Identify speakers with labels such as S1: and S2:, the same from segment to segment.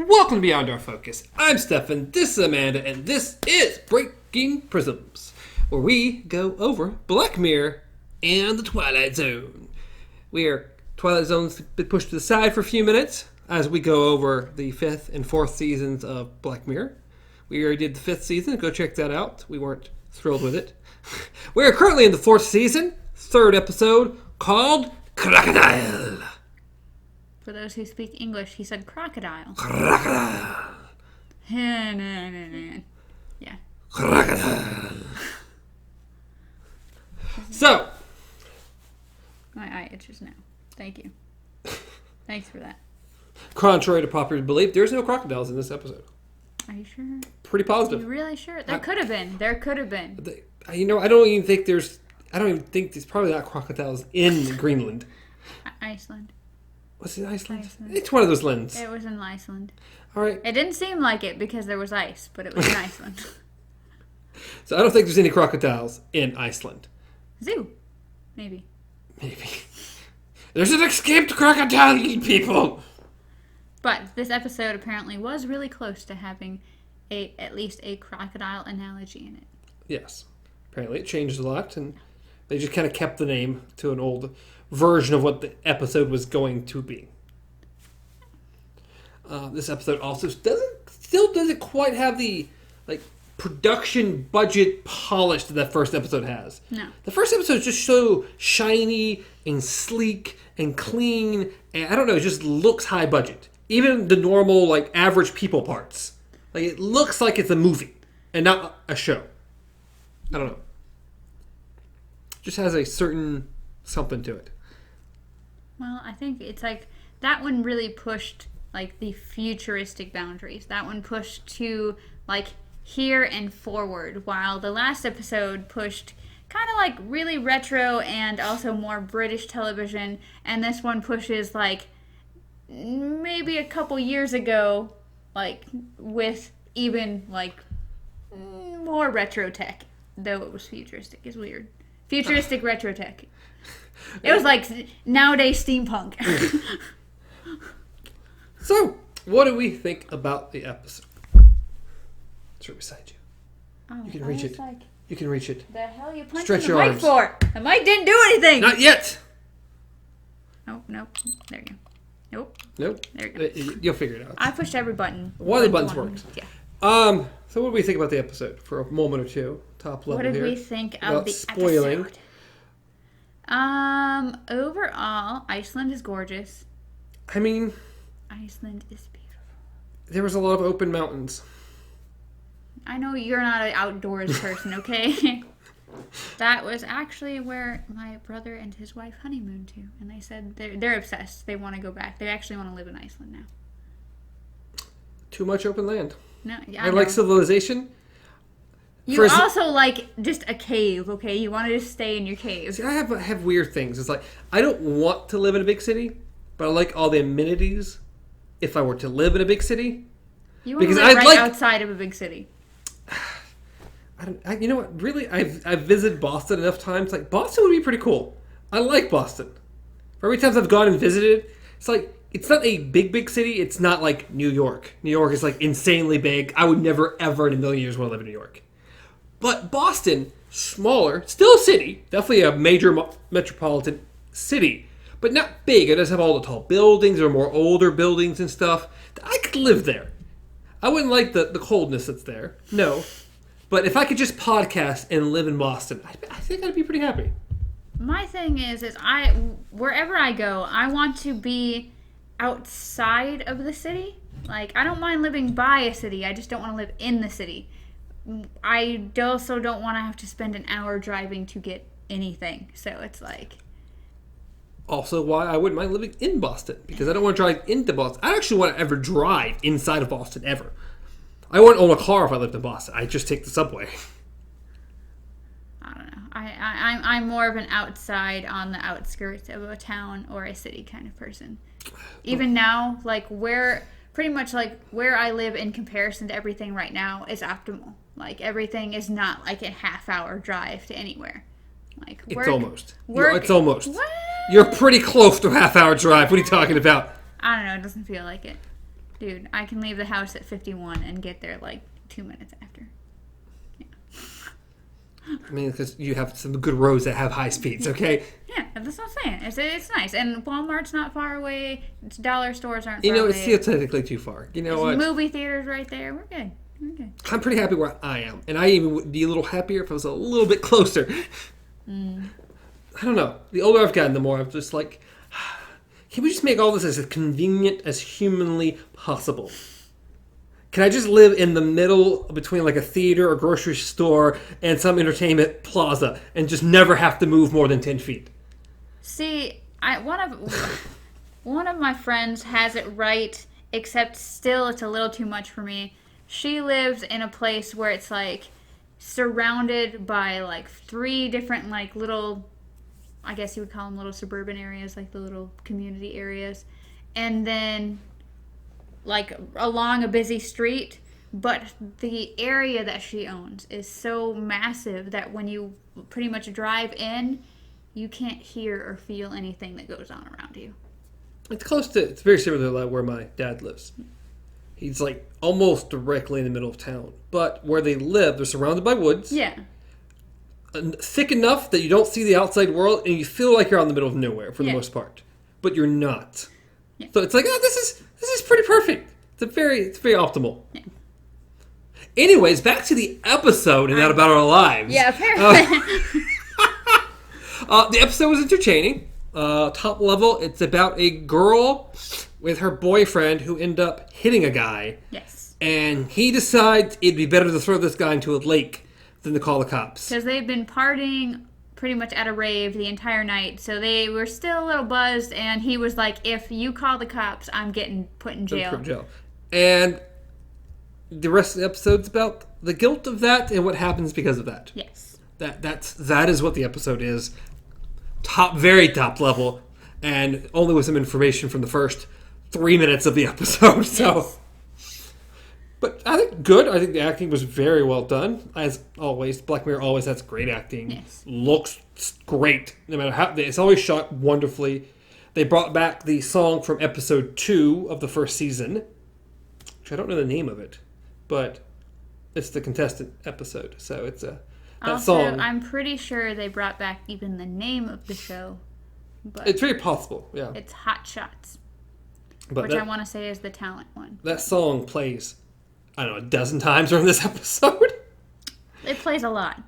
S1: welcome to Beyond Our Focus. I'm Stefan, this is Amanda, and this is Breaking Prisms, where we go over Black Mirror and the Twilight Zone. Twilight Zone's been pushed to the side for a few minutes as we go over the 5th and 4th seasons of Black Mirror. We already did the 5th season, go check that out. We weren't thrilled with it. We are currently in the 4th season, 3rd episode, called Crocodile.
S2: For those who speak English, he said crocodile.
S1: Crocodile.
S2: Yeah.
S1: Crocodile. So.
S2: My eye itches now. Thank you. Thanks for that.
S1: Contrary to popular belief, there's no crocodiles in this episode.
S2: Are you sure?
S1: Pretty positive.
S2: Are you really sure? There could have been. There could have been.
S1: I don't even think there's probably not crocodiles in Greenland.
S2: Iceland.
S1: Was it Iceland? It's one of those lands.
S2: It was in Iceland.
S1: All right.
S2: It didn't seem like it because there was ice, but it was in Iceland.
S1: So I don't think there's any crocodiles in Iceland.
S2: Zoo. Maybe.
S1: There's an escaped crocodile, people!
S2: But this episode apparently was really close to having at least a crocodile analogy in it.
S1: Yes. Apparently it changed a lot, and they just kind of kept the name to an old version of what the episode was going to be. This episode also doesn't quite have the production budget polish that first episode has.
S2: No.
S1: The first episode is just so shiny and sleek and clean, and I don't know, it just looks high budget. Even the normal average people parts. It looks like it's a movie and not a show. I don't know. It just has a certain something to it.
S2: Well, I think it's that one really pushed the futuristic boundaries. That one pushed to here and forward, while the last episode pushed kind of really retro and also more British television, and this one pushes maybe a couple years ago, with even more retro tech, though it was futuristic. It's weird. Futuristic retro tech. It was nowadays steampunk.
S1: So, what do we think about the episode? It's right beside you.
S2: Oh,
S1: you can reach it. You can reach it.
S2: The hell you punching
S1: Stretch
S2: the
S1: your
S2: mic
S1: arms.
S2: for? The mic didn't do anything.
S1: Not yet.
S2: Oh, nope. There you go.
S1: Nope.
S2: There you go.
S1: You'll figure it out.
S2: I pushed every button.
S1: One of the buttons worked.
S2: Yeah.
S1: So what do we think about the episode for a moment or two? Top level
S2: here. What did
S1: here.
S2: we think of the
S1: spoiling.
S2: episode? Overall, Iceland is gorgeous.
S1: I mean,
S2: Iceland is beautiful.
S1: There was a lot of open mountains.
S2: I know you're not an outdoors person, okay? That was actually where my brother and his wife honeymooned to, and they said they're obsessed. They want to go back. They actually want to live in Iceland now.
S1: Too much open land.
S2: No, yeah,
S1: I like civilization.
S2: You also like just a cave, okay? You want to just stay in your cave.
S1: See, I have weird things. It's I don't want to live in a big city, but I like all the amenities. If I were to live in a big city,
S2: you want to live outside of a big city.
S1: You know what? Really, I've visited Boston enough times. Boston would be pretty cool. I like Boston. For every times I've gone and visited, it's it's not a big city. It's not like New York. New York is insanely big. I would never ever in a million years want to live in New York. But Boston, smaller, still a city, definitely a major metropolitan city, but not big. It doesn't have all the tall buildings or more older buildings and stuff. I could live there. I wouldn't like the coldness that's there. No. But if I could just podcast and live in Boston, I think I'd be pretty happy.
S2: My thing is wherever I go, I want to be outside of the city. I don't mind living by a city. I just don't want to live in the city. I also don't want to have to spend an hour driving to get anything. So it's
S1: Also why I wouldn't mind living in Boston, because I don't want to drive into Boston. I don't actually want to ever drive inside of Boston, ever. I wouldn't own a car if I lived in Boston. I'd just take the subway.
S2: I don't know. I'm more of an outside on the outskirts of a town or a city kind of person. Even now, pretty much where I live in comparison to everything right now is optimal. Everything is not a half-hour drive to anywhere.
S1: It's almost.
S2: Work,
S1: it's almost.
S2: What?
S1: You're pretty close to a half-hour drive. What are you talking about?
S2: I don't know. It doesn't feel like it. Dude, I can leave the house at 51 and get there like 2 minutes after.
S1: I mean, because you have some good roads that have high speeds, okay?
S2: Yeah, that's what I'm saying. It's nice. And Walmart's not far away. Dollar stores aren't far
S1: You know,
S2: away.
S1: it's theoretically too far. You know
S2: There's
S1: what?
S2: movie theaters right there. We're good.
S1: I'm pretty happy where I am. And I even would be a little happier if I was a little bit closer. I don't know. The older I've gotten, the more I'm just like, can we just make all this as convenient as humanly possible? Can I just live in the middle between like a theater or grocery store and some entertainment plaza and just never have to move more than 10 feet?
S2: See, one of my friends has it right, except still it's a little too much for me. She lives in a place where it's like surrounded by like 3 different like little, I guess you would call them little suburban areas, like the little community areas. And then like along a busy street, but the area that she owns is so massive that when you pretty much drive in, you can't hear or feel anything that goes on around you.
S1: It's very similar to where my dad lives. He's like almost directly in the middle of town. But where they live, they're surrounded by woods.
S2: Yeah.
S1: Thick enough that you don't see the outside world and you feel like you're out in the middle of nowhere for the most part. But you're not. Yeah. So it's like, oh, this is pretty perfect. It's very optimal. Yeah. Anyways, back to the episode and not about our lives.
S2: Yeah, apparently.
S1: The episode was entertaining. Top level, it's about a girl with her boyfriend who end up hitting a guy.
S2: Yes.
S1: And he decides it'd be better to throw this guy into a lake than to call the cops.
S2: Because they've been partying pretty much at a rave the entire night, so they were still a little buzzed, and he was like, if you call the cops, I'm getting put in jail.
S1: And the rest of the episode's about the guilt of that and what happens because of that.
S2: Yes.
S1: That is what the episode is. Very top level, and only with some information from the first 3 minutes of the episode. So, yes. But I think good. I think the acting was very well done. As always, Black Mirror always has great acting.
S2: Yes.
S1: Looks great, no matter how. It's always shot wonderfully. They brought back the song from episode 2 of the first season, which I don't know the name of it, but it's the contestant episode. So it's that
S2: also,
S1: song.
S2: I'm pretty sure they brought back even the name of the show. But
S1: it's very possible, yeah.
S2: It's Hot Shots,
S1: but
S2: which I want to say is the talent one.
S1: That song plays, I don't know, a dozen times during this episode.
S2: It plays a lot.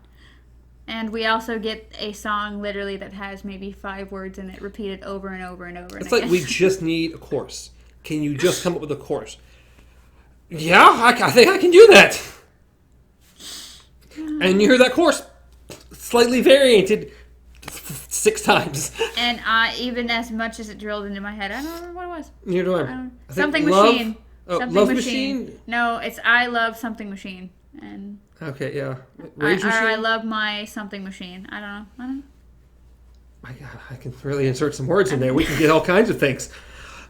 S2: And we also get a song literally that has maybe 5 words in it repeated over and over and over again.
S1: It's like we just need a chorus. Can you just come up with a chorus? Yeah, I think I can do that. And you hear that chorus slightly variated 6 times.
S2: And even as much as it drilled into my head, I don't remember what it was.
S1: Neither do I.
S2: Something Machine.
S1: Something Love Machine?
S2: No, it's I Love Something Machine. And
S1: okay, yeah. Rage Machine?
S2: I love my something machine. I don't know.
S1: My God, I can really insert some words in there. We can get all kinds of things.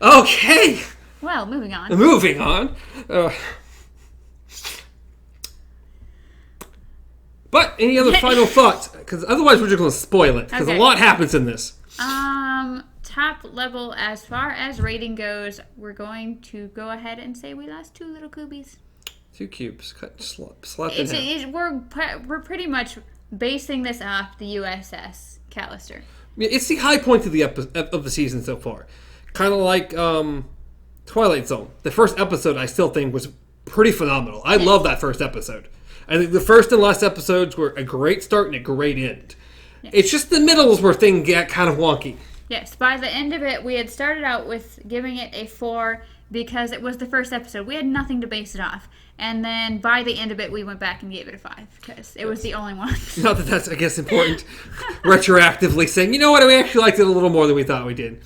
S1: Okay.
S2: Well, moving on.
S1: But any other final thoughts? Because otherwise we're just going to spoil it. Because a lot happens in this.
S2: Top level as far as rating goes, we're going to go ahead and say we lost 2 little cubies.
S1: 2 cubes. Slap in half.
S2: We're pretty much basing this off the USS Callister.
S1: It's the high point of the season so far. Kind of like Twilight Zone. The first episode I still think was pretty phenomenal. I love that first episode. I think the first and last episodes were a great start and a great end. Yes. It's just the middles where things get kind of wonky.
S2: Yes, by the end of it, we had started out with giving it a 4 because it was the first episode. We had nothing to base it off. And then by the end of it, we went back and gave it a 5 because it was the only one.
S1: Not that that's, I guess, important. Retroactively saying, you know what, we actually liked it a little more than we thought we did.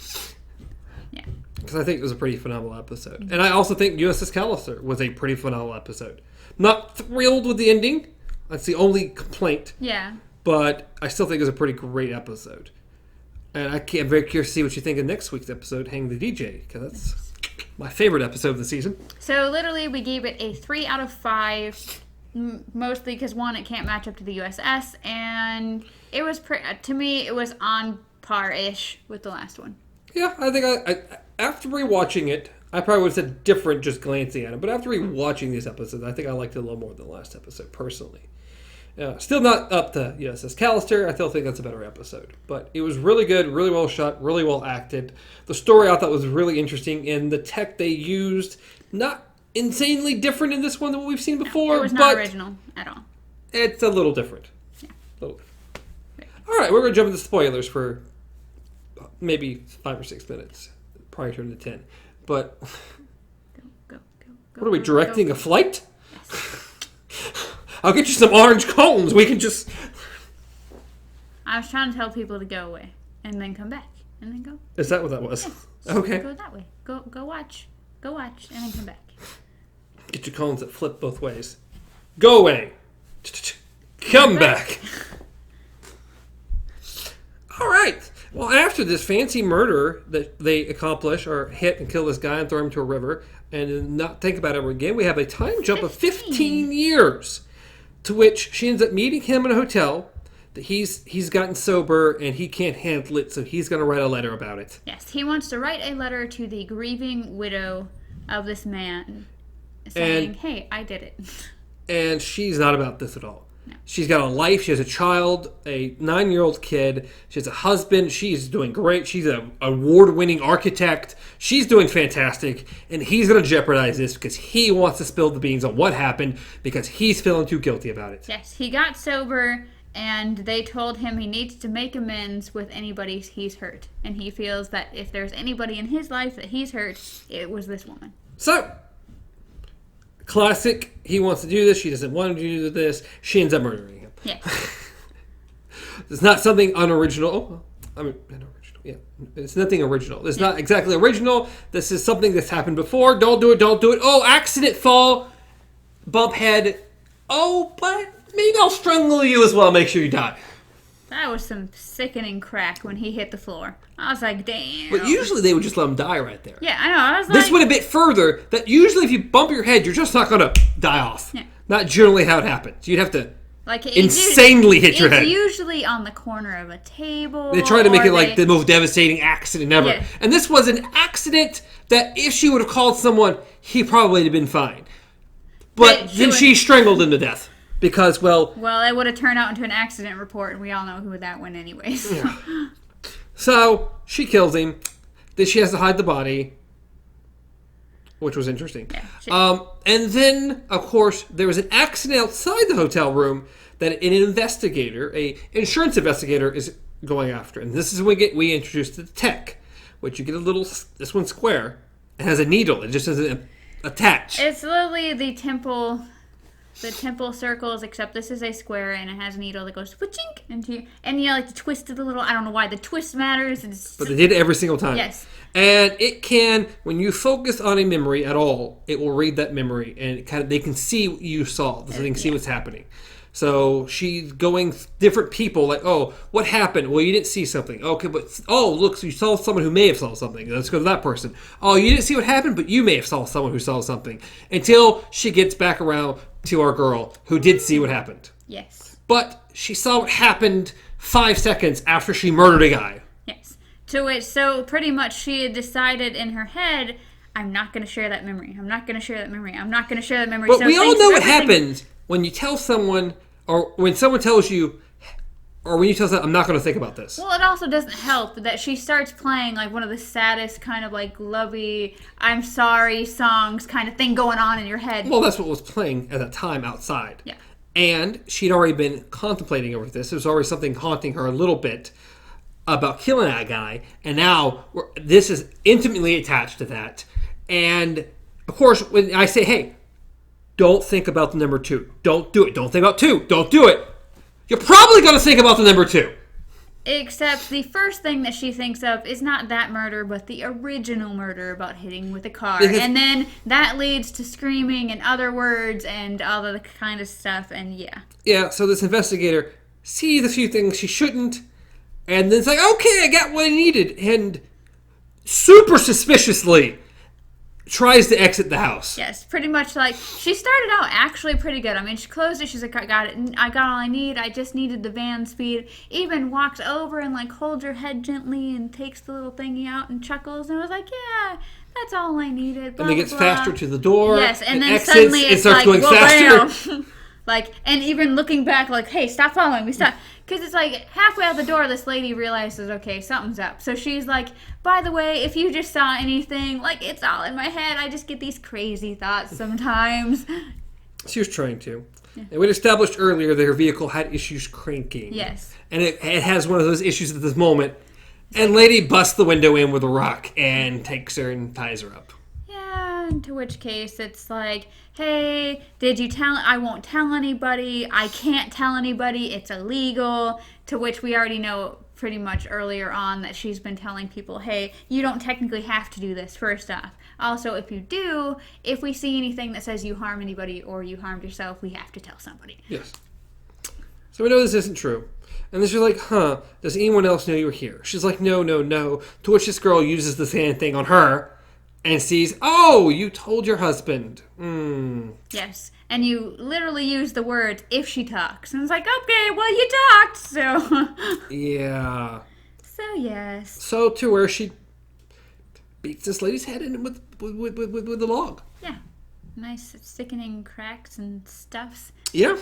S2: Yeah.
S1: Because I think it was a pretty phenomenal episode. And I also think USS Callister was a pretty phenomenal episode. Not thrilled with the ending. That's the only complaint.
S2: Yeah.
S1: But I still think it was a pretty great episode. And I'm very curious to see what you think of next week's episode, Hang the DJ, because that's my favorite episode of the season.
S2: So literally we gave it a 3 out of 5, mostly because, one, it can't match up to the USS, and it was, to me, it was on par-ish with the last one.
S1: Yeah, I think after rewatching it, I probably would have said different just glancing at it. But after rewatching these episodes, I think I liked it a little more than the last episode, personally. Still not up to USS Callister. I still think that's a better episode. But it was really good, really well shot, really well acted. The story I thought was really interesting, and the tech they used, not insanely different in this one than what we've seen before.
S2: No, it was not original at all.
S1: It's a little different.
S2: Yeah.
S1: A little different. All right, we're going to jump into spoilers for maybe 5 or 6 minutes, probably turn to 10. But
S2: Go.
S1: What are we, directing a flight? Yes. I'll get you some orange cones. We can just...
S2: I was trying to tell people to go away and then come back and then go.
S1: Is that what that was?
S2: Yes.
S1: Okay.
S2: Go that way. Go watch. Go watch and then come back.
S1: Get your cones that flip both ways. Go away. Come back. All right. Well, after this fancy murder that they accomplish, or hit and kill this guy and throw him to a river, and then not think about it ever again, we have a time jump of 15 years, to which she ends up meeting him in a hotel. That he's gotten sober and he can't handle it, so he's going to write a letter about it.
S2: Yes, he wants to write a letter to the grieving widow of this man, saying, "Hey, I did it."
S1: And she's not about this at all.
S2: No.
S1: She's got a life. She has a child, a 9-year-old kid. She has a husband. She's doing great. She's an award-winning architect. She's doing fantastic. And he's going to jeopardize this because he wants to spill the beans on what happened because he's feeling too guilty about it.
S2: Yes, he got sober, and they told him he needs to make amends with anybody he's hurt. And he feels that if there's anybody in his life that he's hurt, it was this woman.
S1: So, classic. He wants to do this. She doesn't want him to do this. She ends up murdering him.
S2: Yeah.
S1: It's not something unoriginal. Unoriginal. Yeah. It's nothing original. It's not exactly original. This is something that's happened before. Don't do it. Don't do it. Oh, accident, fall, bump head. Oh, but maybe I'll strangle you as well. Make sure you die.
S2: That was some sickening crack when he hit the floor. I was like, damn.
S1: But usually they would just let him die right there.
S2: Yeah, I know. I was like...
S1: This went a bit further. That usually if you bump your head, you're just not going to die off.
S2: Yeah.
S1: Not generally how it happens. You'd have to
S2: like
S1: insanely hit your head.
S2: It's usually on the corner of a table.
S1: They try to make it like the most devastating accident ever.
S2: Yeah.
S1: And this was an accident that if she would have called someone, he probably would have been fine. But then she strangled him to death. Because, well,
S2: it would have turned out into an accident report, and we all know who that went anyways.
S1: Yeah. So, she kills him. Then she has to hide the body, which was interesting.
S2: Yeah,
S1: and then, of course, there was an accident outside the hotel room that an investigator, a insurance investigator, is going after. And this is when we introduced the tech, which you get a little, this one's square. It has a needle. It just doesn't attach.
S2: It's literally the temple circles, except this is a square and it has a needle that goes chink into, and you like the twist of the little, I don't know why the twist matters.
S1: But they did it every single time.
S2: Yes.
S1: And it can, when you focus on a memory at all, it will read that memory and they can see what you saw. So they can see what's happening. So she's going different people like, oh, what happened? Well, you didn't see something. Okay, but, oh, look, so you saw someone who may have saw something. Let's go to that person. Oh, you didn't see what happened, but you may have saw someone who saw something. Until she gets back around to our girl who did see what happened.
S2: Yes.
S1: But she saw what happened 5 seconds after she murdered a guy.
S2: Yes. To which, so pretty much she had decided in her head, I'm not going to share that memory. I'm not going to share that memory. I'm not going to share that memory.
S1: But
S2: so
S1: we all know what happens when you tell someone, or when someone tells you, or when you tell someone, I'm not going to think about this.
S2: Well, it also doesn't help that she starts playing like one of the saddest kind of like lovey, I'm sorry songs kind of thing going on in your head.
S1: Well, that's what was playing at that time outside.
S2: Yeah.
S1: And she'd already been contemplating over this. There was already something haunting her a little bit about killing that guy. And now this is intimately attached to that. And, of course, when I say, hey, don't think about the number 2. Don't do it. Don't think about 2. Don't do it. You're probably going to think about the number 2.
S2: Except the first thing that she thinks of is not that murder, but the original murder about hitting with a car. And then that leads to screaming and other words and all of the kind of stuff, and yeah. Yeah,
S1: so this investigator sees a few things she shouldn't, and then it's like, okay, I got what I needed, and super suspiciously tries to exit the house.
S2: Yes, pretty much like, she started out actually pretty good. I mean, she closed it, she's like, I got it, I got all I need, I just needed the van speed. Even walks over and like holds her head gently and takes the little thingy out and chuckles, and I was like, yeah, that's all I needed. Blah,
S1: and it gets
S2: blah,
S1: faster
S2: blah.
S1: to the door.
S2: Yes, and then
S1: exits,
S2: suddenly
S1: it
S2: it's
S1: starts
S2: like,
S1: going
S2: well,
S1: faster.
S2: bam. Like, and even looking back, like, hey, stop following me, stop. Because it's like halfway out the door, this lady realizes, okay, something's up. So she's like, by the way, if you just saw anything, like, it's all in my head. I just get these crazy thoughts sometimes.
S1: She was trying to. Yeah. And we established earlier that her vehicle had issues cranking.
S2: Yes.
S1: And it has one of those issues at this moment. And lady busts the window in with a rock and takes her and ties her up.
S2: Yeah, to which case it's like, hey, did you tell? I won't tell anybody. I can't tell anybody. It's illegal. To which we already know pretty much earlier on that she's been telling people, hey, you don't technically have to do this, first off. Also, if you do, if we see anything that says you harm anybody or you harmed yourself, we have to tell somebody.
S1: Yes. So we know this isn't true. And then she's like, huh, does anyone else know you were here? She's like, no. To which this girl uses the same thing on her and sees, oh, you told your husband.
S2: Yes. And you literally use the words, if she talks. And it's like, okay, well, you talked, so.
S1: Yeah.
S2: So, yes.
S1: So to where she beats this lady's head in with the log.
S2: Yeah. Nice sickening cracks and stuffs.
S1: Yeah.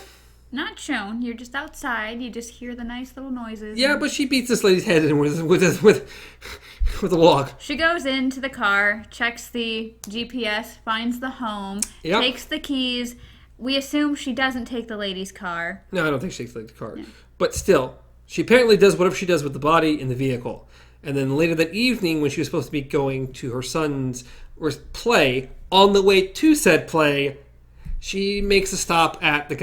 S2: Not shown. You're just outside. You just hear the nice little noises.
S1: Yeah, but she beats this lady's head in with a log.
S2: She goes into the car, checks the GPS, finds the home, takes the keys. We assume she doesn't take the lady's car.
S1: No, I don't think she takes the lady's car. Yeah. But still, she apparently does whatever she does with the body in the vehicle. And then later that evening, when she was supposed to be going to her son's play, on the way to said play, she makes a stop at the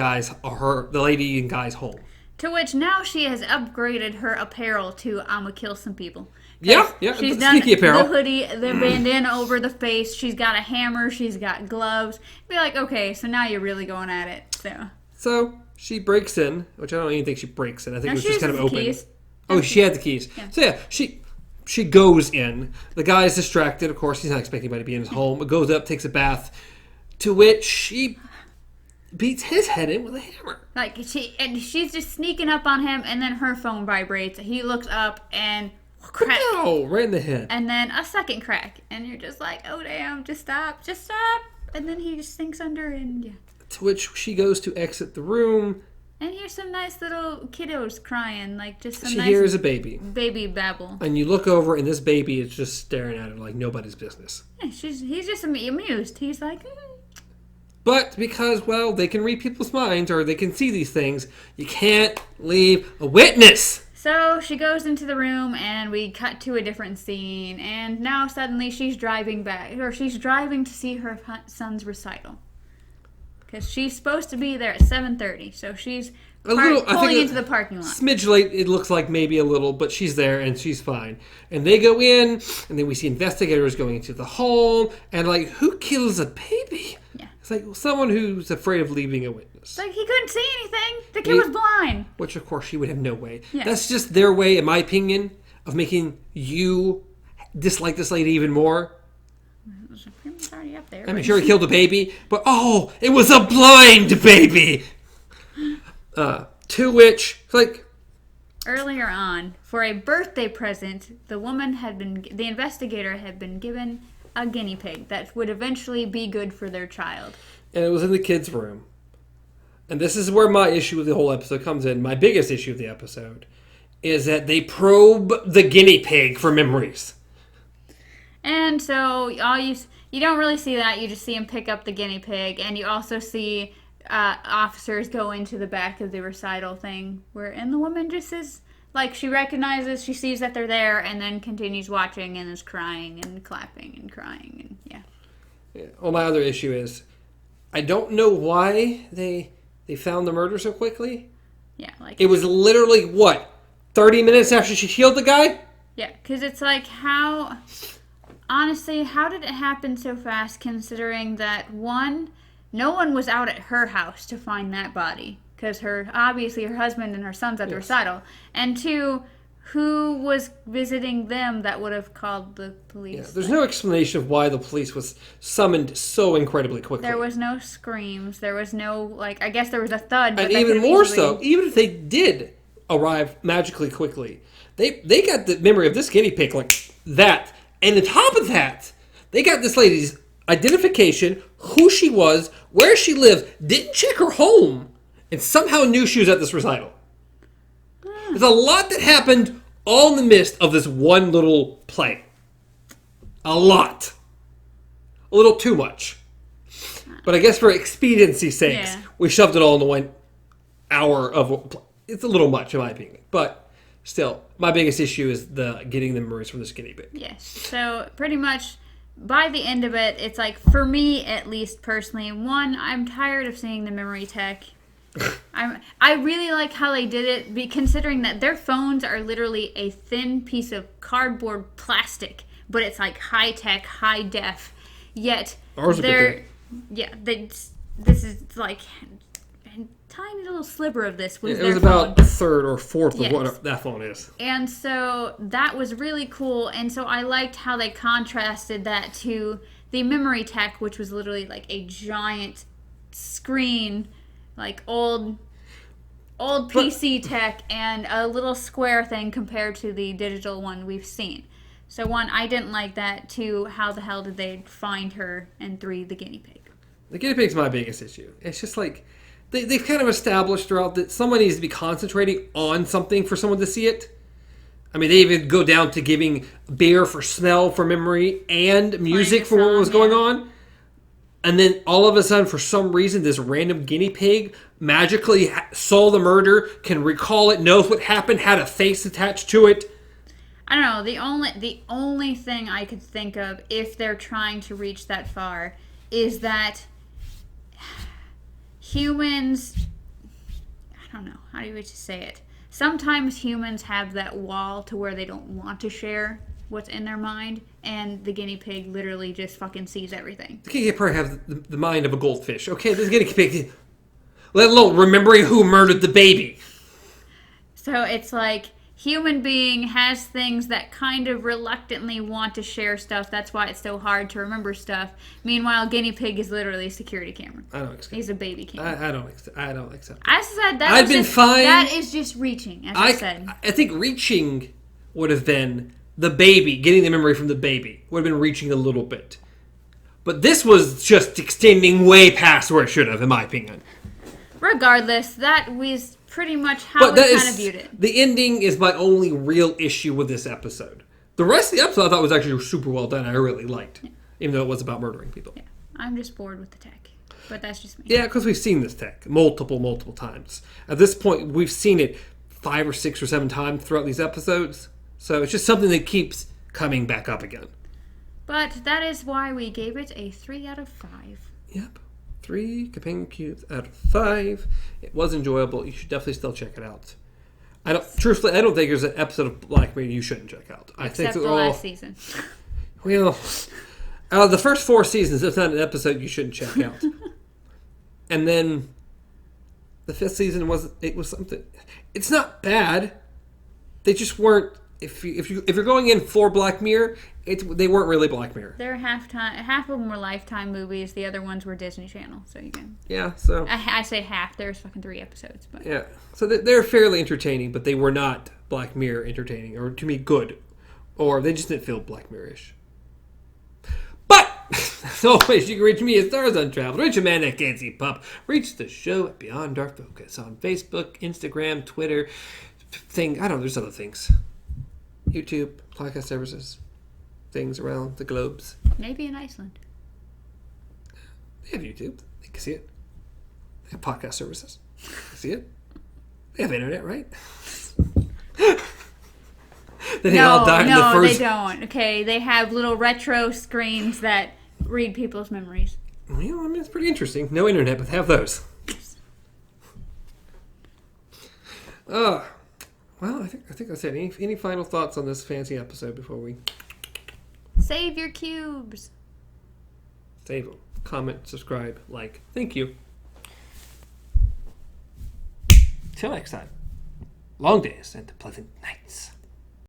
S1: lady and guy's home.
S2: To which now she has upgraded her apparel to I'ma kill some people.
S1: Yeah,
S2: she's done
S1: apparel.
S2: The hoodie, the bandana over the face. She's got a hammer. She's got gloves. Be like, okay, so now you're really going at it.
S1: So she breaks in, which I don't even think she breaks in. I think it was just kind of open.
S2: Keys.
S1: Oh, she had the keys. Yeah. So yeah, she goes in. The guy's distracted. Of course, he's not expecting anybody to be in his home. It goes up, takes a bath, to which she beats his head in with a hammer.
S2: She's just sneaking up on him, and then her phone vibrates. He looks up and crack.
S1: No, right in the head.
S2: And then a second crack, and you're just like, oh damn, just stop. And then he just sinks under, and yeah.
S1: To which she goes to exit the room.
S2: And here's some nice little kiddos crying, like just some
S1: she
S2: nice
S1: hears a baby
S2: babble.
S1: And you look over, and this baby is just staring at her like nobody's business.
S2: Yeah, he's just amused. He's like,
S1: But because, well, they can read people's minds or they can see these things, you can't leave a witness.
S2: So she goes into the room and we cut to a different scene. And now suddenly she's driving to see her son's recital. Because she's supposed to be there at 7:30. So she's pulling into the parking lot.
S1: Smidge late, it looks like maybe a little, but she's there and she's fine. And they go in, and then we see investigators going into the home. And like, who kills a baby?
S2: Yeah.
S1: It's like someone who's afraid of leaving a witness.
S2: Like, he couldn't see anything. The kid was blind.
S1: Which, of course, she would have no way.
S2: Yeah.
S1: That's just their way, in my opinion, of making you dislike this lady even more.
S2: It's already up there.
S1: I mean, sure, he killed a baby, but, oh, it was a blind baby! To which, like...
S2: Earlier on, for a birthday present, the investigator had been given a guinea pig that would eventually be good for their child.
S1: And it was in the kids' room. And this is where my issue with the whole episode comes in. My biggest issue of the episode is that they probe the guinea pig for memories.
S2: And so you don't really see that. You just see him pick up the guinea pig. And you also see officers go into the back of the recital thing. And the woman just is... Like, she sees that they're there, and then continues watching and is crying and clapping and crying, and yeah.
S1: Well, my other issue is, I don't know why they found the murder so quickly.
S2: Yeah, like...
S1: It was literally, 30 minutes after she killed the guy?
S2: Yeah, because it's like, honestly, how did it happen so fast, considering that, one, no one was out at her house to find that body. Because obviously her husband and her son's at the recital. And two, who was visiting them that would have called the police? Yeah,
S1: there's no explanation of why the police was summoned so incredibly quickly.
S2: There was no screams. There was no, I guess there was a thud. But
S1: and even more so, even if they did arrive magically quickly, they got the memory of this guinea pig like that. And on top of that, They got this lady's identification, who she was, where she lived, didn't check her home, and somehow knew she was at this recital. There's a lot that happened all in the midst of this one little play. A lot. A little too much. But I guess for expediency's sakes, we shoved it all into 1 hour of... It's a little much, in my opinion. But still, my biggest issue is the getting the memories from the guinea pig.
S2: Yes. So pretty much by the end of it, it's like, for me at least personally, one, I'm tired of seeing the memory tech. I really like how they did it, considering that their phones are literally a thin piece of cardboard plastic, but it's like high tech, high def. Yet they're this is like a tiny little sliver of this was their phone.
S1: About a third or fourth of what that phone is.
S2: And so that was really cool. And so I liked how they contrasted that to the memory tech, which was literally like a giant screen. Like old PC tech and a little square thing compared to the digital one we've seen. So one, I didn't like that. Two, how the hell did they find her? And three, the guinea pig.
S1: The guinea pig's my biggest issue. It's just like they've kind of established throughout that someone needs to be concentrating on something for someone to see it. I mean, they even go down to giving beer for smell, for memory, and music for what was going on. And then all of a sudden, for some reason, this random guinea pig magically saw the murder, can recall it, knows what happened, had a face attached to it.
S2: I don't know. The only thing I could think of, if they're trying to reach that far, is that humans... I don't know. How do you just say it? Sometimes humans have that wall to where they don't want to share what's in their mind, and the guinea pig literally just fucking sees everything.
S1: The guinea pig probably has the mind of a goldfish. Okay, this guinea pig, let alone remembering who murdered the baby.
S2: So it's like, human being has things that kind of reluctantly want to share stuff. That's why it's so hard to remember stuff. Meanwhile, guinea pig is literally a security camera.
S1: I don't accept.
S2: He's a baby camera.
S1: I don't accept.
S2: I said that.
S1: I've been fine.
S2: That is just reaching, as I said.
S1: I think reaching would have been the baby, getting the memory from the baby would have been reaching a little bit. But this was just extending way past where it should have, in my opinion.
S2: Regardless, that was pretty much how we kind of viewed it.
S1: The ending is my only real issue with this episode. The rest of the episode I thought was actually super well done. I really liked, even though it was about murdering people.
S2: Yeah, I'm just bored with the tech, but that's just me.
S1: Yeah, because we've seen this tech multiple times. At this point, we've seen it 5 or 6 or 7 times throughout these episodes. So it's just something that keeps coming back up again.
S2: But that is why we gave it a 3 out of 5.
S1: Yep. 3 companion cubes out of 5. It was enjoyable. You should definitely still check it out. Truthfully, I don't think there's an episode of Black Mirror you shouldn't check out.
S2: Except the last season.
S1: Well, out of the first 4 seasons, there's not an episode you shouldn't check out. And then the 5th season was something. It's not bad. They just weren't. If you're going in for Black Mirror, they weren't really Black Mirror.
S2: They're half of them were Lifetime movies. The other ones were Disney Channel. So you can.
S1: Yeah. So
S2: I say half. There's fucking 3 episodes. But
S1: yeah. So they're fairly entertaining, but they were not Black Mirror entertaining, or to me good, or they just didn't feel Black Mirror-ish. But as always, you can reach me at Stars Untraveled. Reach Amanda at Gansy Pup. Reach the show at Beyond Our Focus on Facebook, Instagram, Twitter. I don't know. There's other things. YouTube, podcast services, things around the globes.
S2: Maybe in Iceland.
S1: They have YouTube. They can see it. They have podcast services. They can see it. They have internet, right? They
S2: don't. Okay, they have little retro screens that read people's memories.
S1: Well, I mean, it's pretty interesting. No internet, but they have those. Well, I think that's it. Any final thoughts on this fancy episode before we...
S2: Save your cubes.
S1: Save them. Comment, subscribe, like. Thank you. Till next time. Long days and pleasant nights.